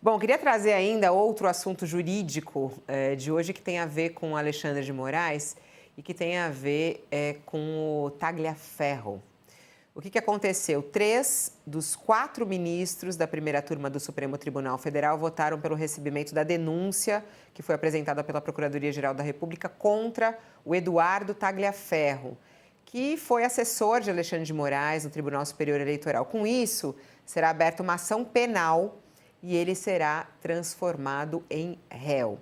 Bom, queria trazer ainda outro assunto jurídico de hoje que tem a ver com Alexandre de Moraes e que tem a ver com o Tagliaferro. O que aconteceu? 3 dos 4 ministros da primeira turma do Supremo Tribunal Federal votaram pelo recebimento da denúncia que foi apresentada pela Procuradoria-Geral da República contra o Eduardo Tagliaferro, que foi assessor de Alexandre de Moraes no Tribunal Superior Eleitoral. Com isso, será aberta uma ação penal e ele será transformado em réu.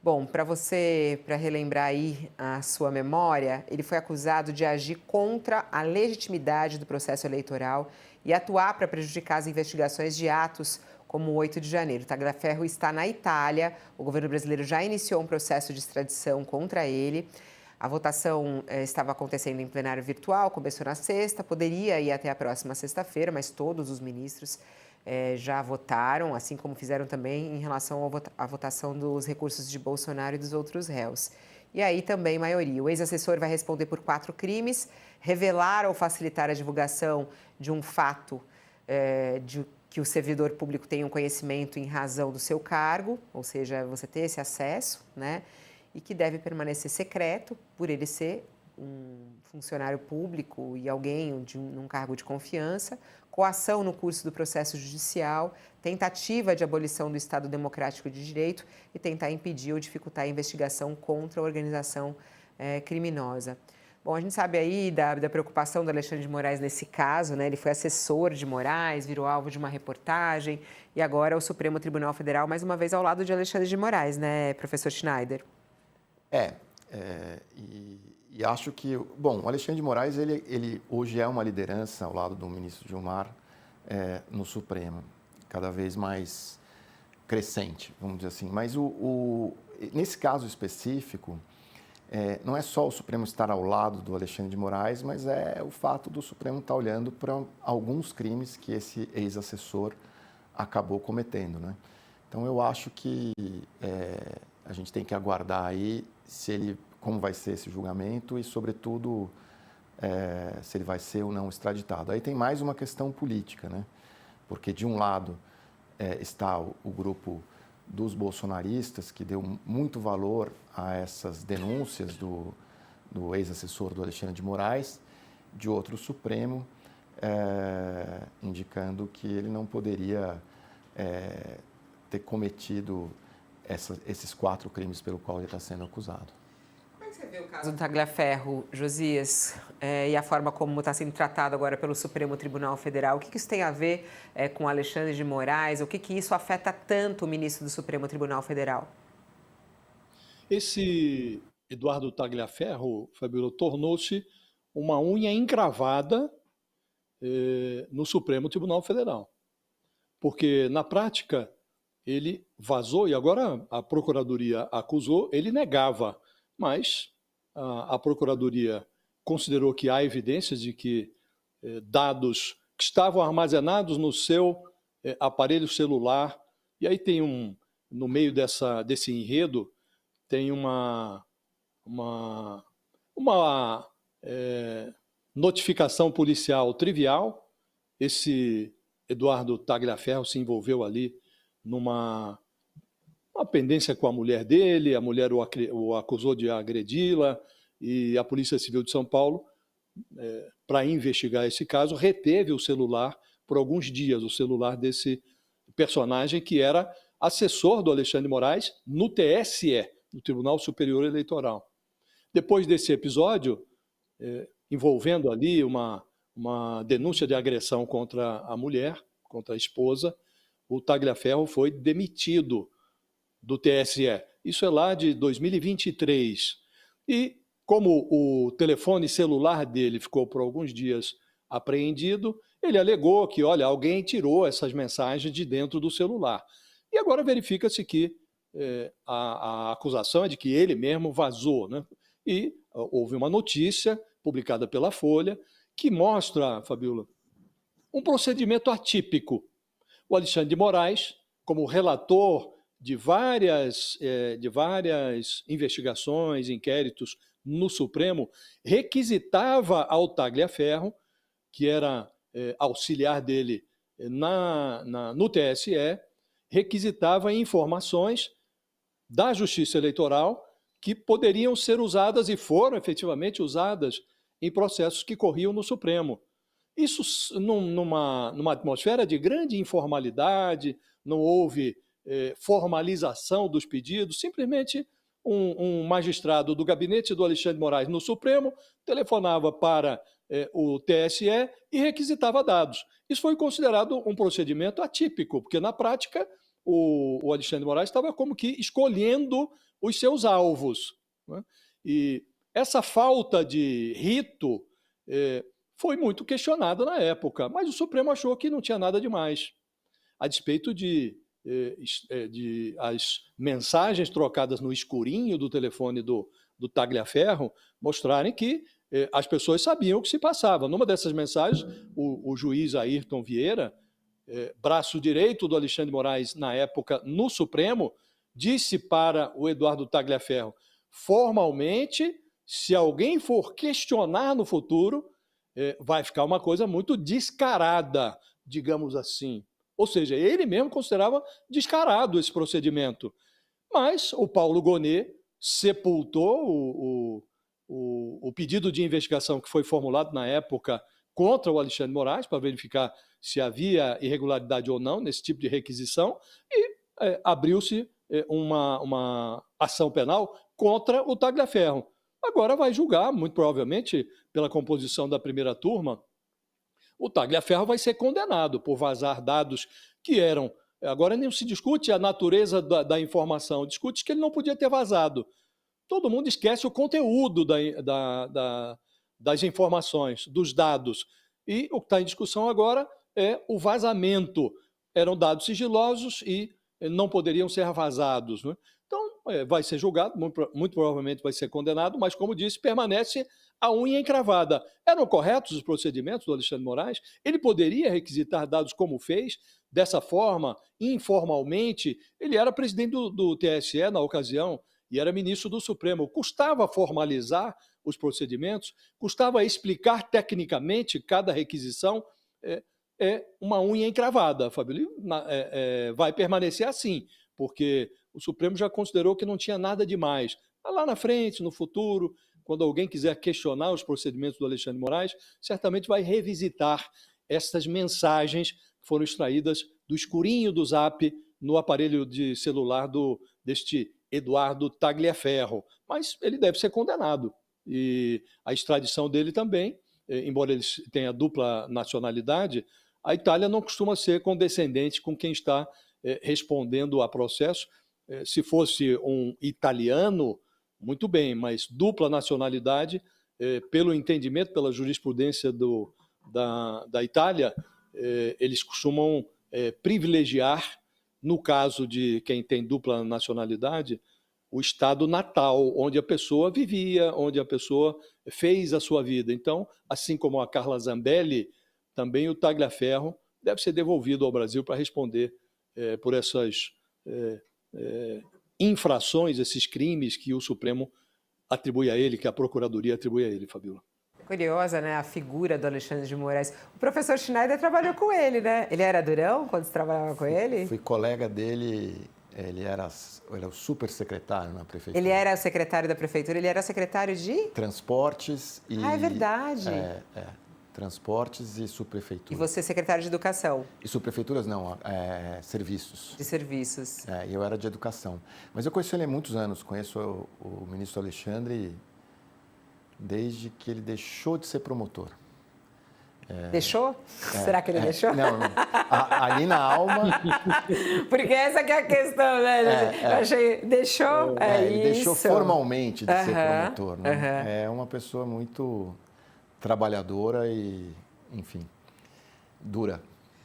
Bom, para relembrar aí a sua memória, ele foi acusado de agir contra a legitimidade do processo eleitoral e atuar para prejudicar as investigações de atos como o 8 de janeiro. Tagliaferro está na Itália, o governo brasileiro já iniciou um processo de extradição contra ele. A votação estava acontecendo em plenário virtual, começou na sexta, poderia ir até a próxima sexta-feira, mas todos os ministros já votaram, assim como fizeram também em relação à votação dos recursos de Bolsonaro e dos outros réus. E aí também maioria. O ex-assessor vai responder por 4 crimes: revelar ou facilitar a divulgação de um fato de que o servidor público tenha um conhecimento em razão do seu cargo, ou seja, você ter esse acesso, né? E que deve permanecer secreto por ele ser um funcionário público e alguém num cargo de confiança, coação no curso do processo judicial, tentativa de abolição do Estado Democrático de Direito e tentar impedir ou dificultar a investigação contra a organização criminosa. Bom, a gente sabe aí da preocupação do Alexandre de Moraes nesse caso, né? Ele foi assessor de Moraes, virou alvo de uma reportagem e agora o Supremo Tribunal Federal, mais uma vez, ao lado de Alexandre de Moraes, né, professor Schneider? E acho que, bom, o Alexandre de Moraes, ele hoje é uma liderança ao lado do ministro Gilmar no Supremo, cada vez mais crescente, vamos dizer assim. Mas nesse caso específico, não é só o Supremo estar ao lado do Alexandre de Moraes, mas é o fato do Supremo estar olhando para alguns crimes que esse ex-assessor acabou cometendo, né? Então, eu acho que a gente tem que aguardar aí como vai ser esse julgamento e, sobretudo, se ele vai ser ou não extraditado. Aí tem mais uma questão política, né? Porque, de um lado, está o grupo dos bolsonaristas, que deu muito valor a essas denúncias do ex-assessor do Alexandre de Moraes, de outro, o Supremo, indicando que ele não poderia ter cometido esses 4 crimes pelo qual ele está sendo acusado. Como é que você vê o caso do Tagliaferro, Josias, e a forma como está sendo tratado agora pelo Supremo Tribunal Federal? O que isso tem a ver com Alexandre de Moraes? O que isso afeta tanto o ministro do Supremo Tribunal Federal? Esse Eduardo Tagliaferro, Fabíola, tornou-se uma unha encravada no Supremo Tribunal Federal. Porque, na prática, ele vazou, e agora a Procuradoria acusou, ele negava, mas a Procuradoria considerou que há evidências de que dados que estavam armazenados no seu aparelho celular, e aí tem no meio desse enredo, tem uma notificação policial trivial. Esse Eduardo Tagliaferro se envolveu ali numa pendência com a mulher dele, a mulher o acusou de agredi-la, e a Polícia Civil de São Paulo, para investigar esse caso, reteve o celular por alguns dias, o celular desse personagem que era assessor do Alexandre de Moraes no TSE, no Tribunal Superior Eleitoral. Depois desse episódio, envolvendo ali uma denúncia de agressão contra a mulher, contra a esposa, o Tagliaferro foi demitido do TSE. Isso é lá de 2023. E como o telefone celular dele ficou por alguns dias apreendido, ele alegou que, olha, alguém tirou essas mensagens de dentro do celular. E agora verifica-se que a acusação é de que ele mesmo vazou, né? E houve uma notícia publicada pela Folha que mostra, Fabíola, um procedimento atípico. O Alexandre de Moraes, como relator de várias investigações, inquéritos no Supremo, requisitava ao Tagliaferro, que era auxiliar dele no TSE, requisitava informações da Justiça Eleitoral que poderiam ser usadas e foram efetivamente usadas em processos que corriam no Supremo. Isso numa atmosfera de grande informalidade, não houve formalização dos pedidos, simplesmente um magistrado do gabinete do Alexandre de Moraes no Supremo telefonava para o TSE e requisitava dados. Isso foi considerado um procedimento atípico, porque na prática o Alexandre de Moraes estava como que escolhendo os seus alvos, né? E essa falta de rito foi muito questionada na época, mas o Supremo achou que não tinha nada demais, a despeito de as mensagens trocadas no escurinho do telefone do Tagliaferro mostrarem que as pessoas sabiam o que se passava. Numa dessas mensagens, o juiz Ayrton Vieira, braço direito do Alexandre de Moraes na época no Supremo, disse para o Eduardo Tagliaferro: formalmente, se alguém for questionar no futuro, vai ficar uma coisa muito descarada, digamos assim. Ou seja, ele mesmo considerava descarado esse procedimento. Mas o Paulo Gonet sepultou o pedido de investigação que foi formulado na época contra o Alexandre de Moraes, para verificar se havia irregularidade ou não nesse tipo de requisição, e abriu-se uma ação penal contra o Tagliaferro. Agora vai julgar, muito provavelmente, pela composição da primeira turma, o Tagliaferro vai ser condenado por vazar dados que eram... Agora nem se discute a natureza da informação, discute que ele não podia ter vazado. Todo mundo esquece o conteúdo das informações, dos dados. E o que está em discussão agora é o vazamento. Eram dados sigilosos e não poderiam ser vazados, né? Então, vai ser julgado, muito provavelmente vai ser condenado, mas, como disse, permanece a unha encravada. Eram corretos os procedimentos do Alexandre de Moraes? Ele poderia requisitar dados como fez, dessa forma, informalmente? Ele era presidente do TSE na ocasião e era ministro do Supremo. Custava formalizar os procedimentos? Custava explicar tecnicamente cada requisição? Uma unha encravada, Fabio. Vai permanecer assim, porque o Supremo já considerou que não tinha nada demais. Lá na frente, no futuro, quando alguém quiser questionar os procedimentos do Alexandre de Moraes, certamente vai revisitar essas mensagens que foram extraídas do escurinho do Zap no aparelho de celular deste Eduardo Tagliaferro. Mas ele deve ser condenado. E a extradição dele também, embora ele tenha dupla nacionalidade, a Itália não costuma ser condescendente com quem está respondendo a processo. Se fosse um italiano, muito bem, mas dupla nacionalidade, pelo entendimento, pela jurisprudência da Itália, eles costumam privilegiar, no caso de quem tem dupla nacionalidade, o estado natal, onde a pessoa vivia, onde a pessoa fez a sua vida. Então, assim como a Carla Zambelli, também o Tagliaferro deve ser devolvido ao Brasil para responder por essas infrações, esses crimes que o Supremo atribui a ele, que a Procuradoria atribui a ele, Fabiola. Curiosa, né? A figura do Alexandre de Moraes. O professor Schneider trabalhou com ele, né? Ele era durão quando você trabalhava com ele? Fui colega dele, ele era o super secretário na prefeitura. Ele era o secretário da prefeitura, ele era secretário de... Transportes e... Ah, é verdade. Transportes e subprefeitura. E você secretário de educação? E subprefeituras não, serviços. De serviços. Eu era de educação. Mas eu conheço ele há muitos anos, conheço o ministro Alexandre desde que ele deixou de ser promotor. Deixou? Será que ele deixou? Não. Ali na alma... Porque essa que é a questão, né? Eu achei... Deixou? Ele isso. deixou formalmente de ser promotor. Né? É uma pessoa muito trabalhadora e, enfim, dura.